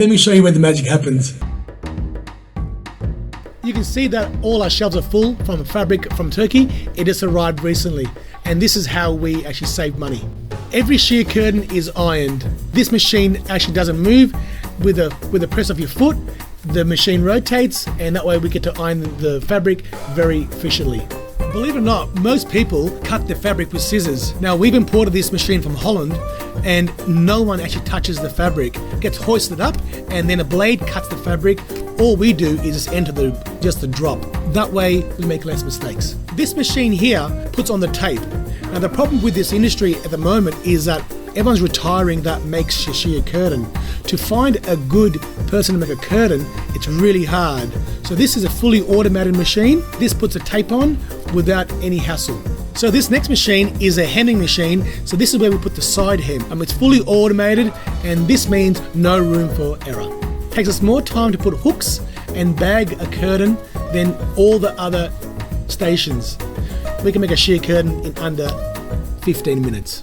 Let me show you where the magic happens. You can see that all our shelves are full from fabric from Turkey. It just arrived recently, and this is how we actually save money. Every sheer curtain is ironed. This machine actually doesn't move. With a press of your foot, the machine rotates, and that way we get to iron the fabric very efficiently. Believe it or not, most people cut the fabric with scissors. Now, we've imported this machine from Holland, and no one actually touches the fabric. It gets hoisted up, and then a blade cuts the fabric. All we do is just enter the drop. That way we make less mistakes. This machine here puts on the tape. Now, the problem with this industry at the moment is that everyone's retiring that makes a sheer curtain. To find a good person to make a curtain, it's really hard. So this is a fully automated machine. This puts a tape on without any hassle. So this next machine is a hemming machine. So this is where we put the side hem. It's fully automated, and this means no room for error. It takes us more time to put hooks and bag a curtain than all the other stations. We can make a sheer curtain in under 15 minutes.